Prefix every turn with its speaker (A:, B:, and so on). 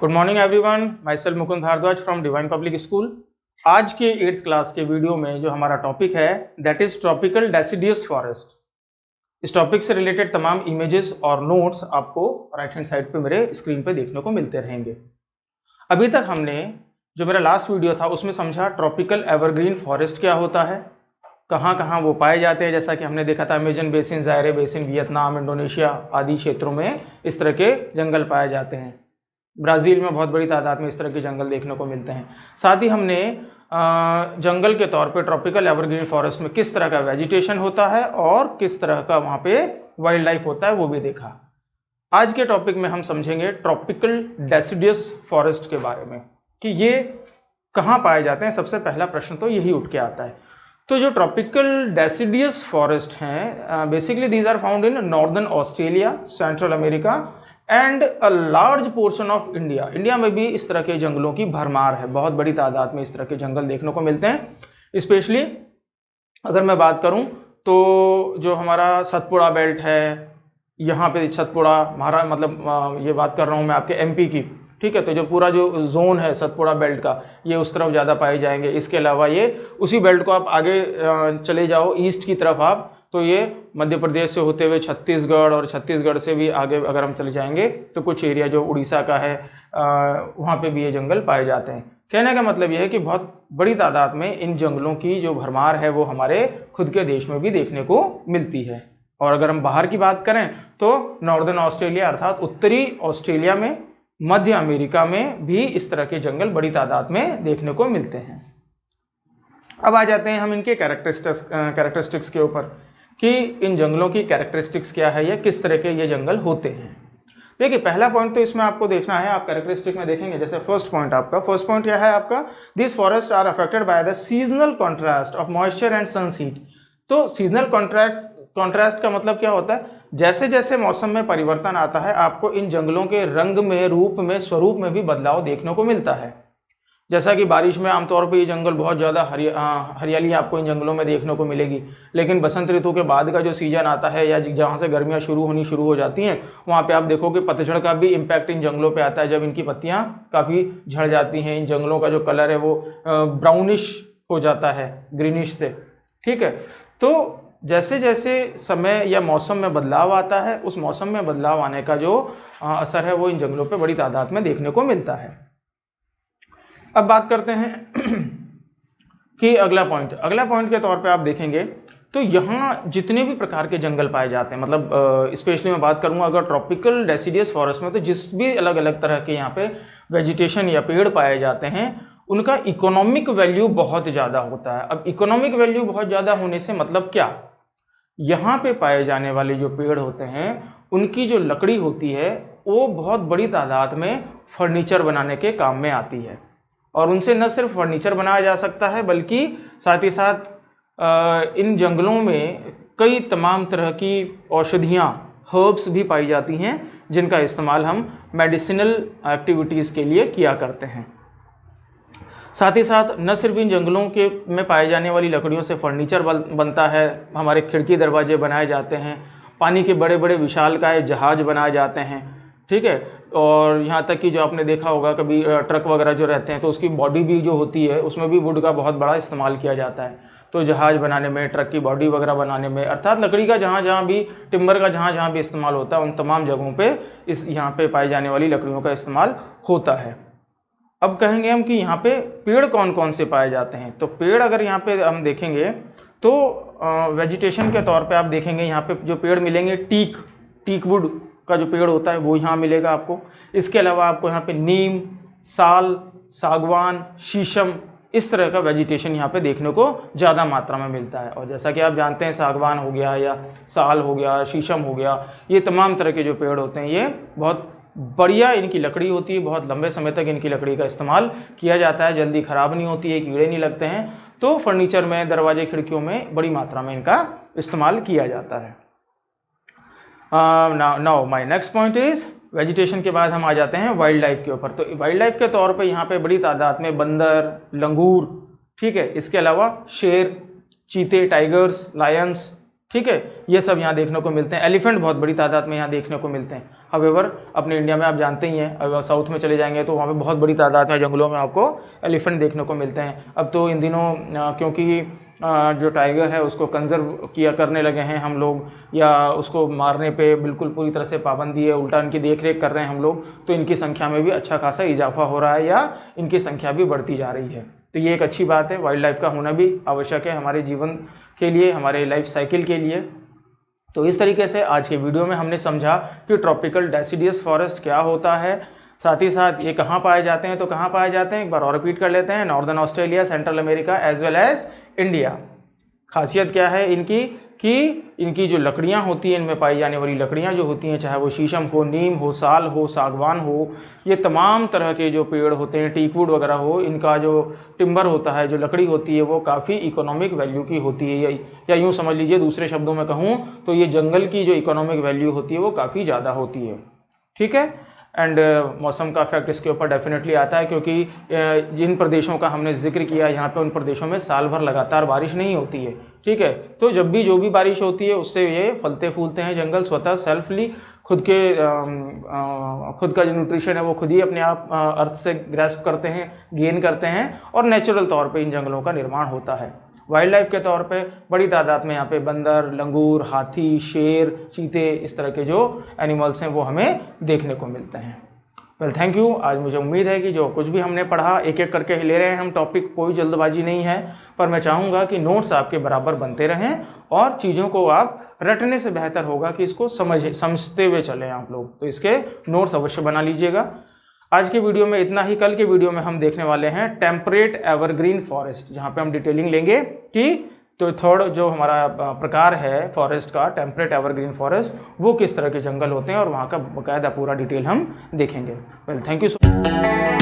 A: Good morning everyone, myself Mukund Bhardwaj from divine public school. आज के 8th class के video में जो हमारा टॉपिक है that is tropical deciduous forest. इस टॉपिक से रिलेटेड तमाम इमेजेस और नोट्स आपको राइट हैंड साइड पे मेरे स्क्रीन पे देखने को मिलते रहेंगे। अभी तक हमने जो मेरा लास्ट वीडियो था उसमें समझा ट्रॉपिकल एवरग्रीन फॉरेस्ट क्या होता है, कहाँ कहाँ वो पाए जाते हैं। जैसा कि हमने देखा था Amazon basin, जायरे basin, Vietnam, Indonesia आदि क्षेत्रों में इस तरह के जंगल पाए जाते हैं। ब्राज़ील में बहुत बड़ी तादाद में इस तरह के जंगल देखने को मिलते हैं। साथ ही हमने जंगल के तौर पे ट्रॉपिकल एवरग्रीन फॉरेस्ट में किस तरह का वेजिटेशन होता है और किस तरह का वहाँ पे वाइल्ड लाइफ होता है वो भी देखा। आज के टॉपिक में हम समझेंगे ट्रॉपिकल डेसिडियस फॉरेस्ट के बारे में कि ये कहाँ पाए जाते हैं। सबसे पहला प्रश्न तो यही उठ के आता है। तो जो ट्रॉपिकल डेसिडियस फॉरेस्ट हैं basically these are found in northern Australia, central America and a large portion of India. India में भी इस तरह के जंगलों की भरमार है, बहुत बड़ी तादाद में इस तरह के जंगल देखने को मिलते हैं। स्पेशली अगर मैं बात करूं तो जो हमारा सतपुड़ा बेल्ट है, यहाँ पे सतपुड़ा ये बात कर रहा हूँ मैं आपके एमपी की, ठीक है। तो जो पूरा जो जोन है सतपुड़ा बेल्ट का ये उस तरफ ज़्यादा पाए जाएंगे। इसके अलावा ये उसी बेल्ट को आप आगे चले जाओ ईस्ट की तरफ आप, तो ये मध्य प्रदेश से होते हुए छत्तीसगढ़ और छत्तीसगढ़ से भी आगे अगर हम चले जाएंगे तो कुछ एरिया जो उड़ीसा का है वहाँ पे भी ये जंगल पाए जाते हैं। कहने का मतलब ये है कि बहुत बड़ी तादाद में इन जंगलों की जो भरमार है वो हमारे खुद के देश में भी देखने को मिलती है। और अगर हम बाहर की बात करें तो नॉर्दर्न ऑस्ट्रेलिया अर्थात उत्तरी ऑस्ट्रेलिया में, मध्य अमेरिका में भी इस तरह के जंगल बड़ी तादाद में देखने को मिलते हैं। अब आ जाते हैं हम इनके कैरेक्टरिस्टिक्स के ऊपर कि इन जंगलों की कैरेक्टरिस्टिक्स क्या है या किस तरह के ये जंगल होते हैं। देखिए पहला पॉइंट तो इसमें आपको देखना है, आप कैरेक्टरिस्टिक में देखेंगे। जैसे फर्स्ट पॉइंट क्या है आपका, this forest are affected by the seasonal contrast of moisture and sun heat. तो सीजनल कॉन्ट्रास्ट का मतलब क्या होता है, जैसे जैसे मौसम में परिवर्तन आता है आपको इन जंगलों के रंग में, रूप में, स्वरूप में भी बदलाव देखने को मिलता है। जैसा कि बारिश में आमतौर पे ये जंगल बहुत ज़्यादा हरियाली आपको इन जंगलों में देखने को मिलेगी, लेकिन बसंत ऋतु के बाद का जो सीजन आता है या जहाँ से गर्मियाँ शुरू हो जाती हैं वहाँ पे आप देखोगे पतझड़ का भी इम्पैक्ट इन जंगलों पे आता है। जब इनकी पत्तियाँ काफ़ी झड़ जाती हैं, इन जंगलों का जो कलर है वो ब्राउनिश हो जाता है ग्रीनिश से, ठीक है। तो जैसे जैसे समय या मौसम में बदलाव आता है उस मौसम में बदलाव आने का जो असर है वो इन जंगलों पे बड़ी तादाद में देखने को मिलता है। अब बात करते हैं कि अगला पॉइंट के तौर पे आप देखेंगे तो यहाँ जितने भी प्रकार के जंगल पाए जाते हैं, मतलब स्पेशली मैं बात करूँगा अगर ट्रॉपिकल डेसिडियस फॉरेस्ट में, तो जिस भी अलग अलग तरह के यहाँ पे वेजिटेशन या पेड़ पाए जाते हैं उनका इकोनॉमिक वैल्यू बहुत ज़्यादा होता है। अब इकोनॉमिक वैल्यू बहुत ज़्यादा होने से मतलब क्या, यहाँ पे पाए जाने वाले जो पेड़ होते हैं उनकी जो लकड़ी होती है वो बहुत बड़ी तादाद में फर्नीचर बनाने के काम में आती है। और उनसे न सिर्फ फर्नीचर बनाया जा सकता है बल्कि साथ ही साथ इन जंगलों में कई तमाम तरह की औषधियाँ, हर्ब्स भी पाई जाती हैं जिनका इस्तेमाल हम मेडिसिनल एक्टिविटीज़ के लिए किया करते हैं। साथ ही साथ न सिर्फ इन जंगलों के में पाए जाने वाली लकड़ियों से फर्नीचर बनता है, हमारे खिड़की दरवाजे बनाए जाते हैं, पानी के बड़े बड़े विशालकाय जहाज बनाए जाते हैं, ठीक है। और यहाँ तक कि जो आपने देखा होगा कभी ट्रक वगैरह जो रहते हैं तो उसकी बॉडी भी जो होती है उसमें भी वुड का बहुत बड़ा इस्तेमाल किया जाता है। तो जहाज बनाने में, ट्रक की बॉडी वगैरह बनाने में, अर्थात लकड़ी का जहाँ भी, टिम्बर का जहाँ भी इस्तेमाल होता है उन तमाम जगहों पे यहाँ पे पाई जाने वाली लकड़ियों का इस्तेमाल होता है। अब कहेंगे हम कि यहाँ पे पेड़ कौन कौन से पाए जाते हैं। तो पेड़ अगर यहाँ पे हम देखेंगे तो वेजिटेशन के तौर पे आप देखेंगे यहाँ पे जो पेड़ मिलेंगे, टीक वुड का जो पेड़ होता है वो यहाँ मिलेगा आपको। इसके अलावा आपको यहाँ पे नीम, साल, सागवान, शीशम, इस तरह का वेजिटेशन यहाँ पे देखने को ज़्यादा मात्रा में मिलता है। और जैसा कि आप जानते हैं सागवान हो गया या साल हो गया, शीशम हो गया, ये तमाम तरह के जो पेड़ होते हैं ये बहुत बढ़िया इनकी लकड़ी होती है, बहुत लंबे समय तक इनकी लकड़ी का इस्तेमाल किया जाता है, जल्दी ख़राब नहीं होती है, कीड़े नहीं लगते हैं। तो फर्नीचर में, दरवाजे खिड़कियों में बड़ी मात्रा में इनका इस्तेमाल किया जाता है। Now my next point is vegetation के बाद हम आ जाते हैं वाइल्ड लाइफ के ऊपर। तो वाइल्ड लाइफ के तौर पे यहाँ पे बड़ी तादाद में बंदर, लंगूर, ठीक है, इसके अलावा शेर, चीते, टाइगर्स, लायंस, ठीक है, ये सब यहाँ देखने को मिलते हैं। एलिफेंट बहुत बड़ी तादाद में यहाँ देखने को मिलते हैं। हावेवर अपने इंडिया में आप जानते ही हैं, अगर साउथ में चले जाएंगे तो वहाँ पे बहुत बड़ी तादाद में जंगलों में आपको एलिफेंट देखने को मिलते हैं। अब तो इन दिनों क्योंकि जो टाइगर है उसको कंजर्व किया करने लगे हैं हम लोग, या उसको मारने पे बिल्कुल पूरी तरह से पाबंदी है, उल्टा इनकी देख रेख कर रहे हैं हम लोग, तो इनकी संख्या में भी अच्छा खासा इजाफा हो रहा है या इनकी संख्या भी बढ़ती जा रही है। तो ये एक अच्छी बात है, वाइल्ड लाइफ का होना भी आवश्यक है हमारे जीवन के लिए, हमारे लाइफ साइकिल के लिए। तो इस तरीके से आज के वीडियो में हमने समझा कि ट्रॉपिकल डेसिडियस फॉरेस्ट क्या होता है, साथ ही साथ ये कहाँ पाए जाते हैं, तो कहाँ पाए जाते हैं एक बार और रिपीट कर लेते हैं। Northern Australia, central America as well as India. खासियत क्या है इनकी कि इनकी जो लकड़ियाँ होती हैं, इनमें पाई जाने वाली लकड़ियाँ जो होती हैं, चाहे वो शीशम हो, नीम हो, साल हो, सागवान हो, ये तमाम तरह के जो पेड़ होते हैं, टीकवुड वगैरह हो, इनका जो टिम्बर होता है, जो लकड़ी होती है, वो काफ़ी इकोनॉमिक वैल्यू की होती है। या यूँ समझ लीजिए, दूसरे शब्दों में कहूँ तो ये जंगल की जो इकोनॉमिक वैल्यू होती है वो काफ़ी ज़्यादा होती है। ठीक है, एंड मौसम का इफेक्ट इसके ऊपर डेफिनेटली आता है, क्योंकि जिन प्रदेशों का हमने जिक्र किया यहाँ पे, उन प्रदेशों में साल भर लगातार बारिश नहीं होती है। ठीक है, तो जब भी जो भी बारिश होती है उससे ये फलते फूलते हैं जंगल, स्वतः सेल्फली खुद का जो न्यूट्रिशन है वो खुद ही अपने आप अर्थ से ग्रैस्प करते हैं, गेन करते हैं, और नेचुरल तौर पे इन जंगलों का निर्माण होता है। वाइल्ड लाइफ के तौर पे बड़ी तादाद में यहाँ पे बंदर, लंगूर, हाथी, शेर, चीते, इस तरह के जो एनिमल्स हैं वो हमें देखने को मिलते हैं। Well, thank you. आज मुझे उम्मीद है कि जो कुछ भी हमने पढ़ा, एक एक करके ले रहे हैं हम टॉपिक, कोई जल्दबाजी नहीं है, पर मैं चाहूँगा कि नोट्स आपके बराबर बनते रहें और चीज़ों को आप रटने से बेहतर होगा कि इसको समझते हुए चलें आप लोग। तो इसके नोट्स अवश्य बना लीजिएगा। आज के वीडियो में इतना ही। कल के वीडियो में हम देखने वाले हैं टेम्परेट एवरग्रीन फॉरेस्ट, जहाँ पे हम डिटेलिंग लेंगे कि तो थर्ड जो हमारा प्रकार है फॉरेस्ट का, टेम्परेट एवरग्रीन फॉरेस्ट, वो किस तरह के जंगल होते हैं और वहाँ का बाकायदा पूरा डिटेल हम देखेंगे। Well, thank you so much.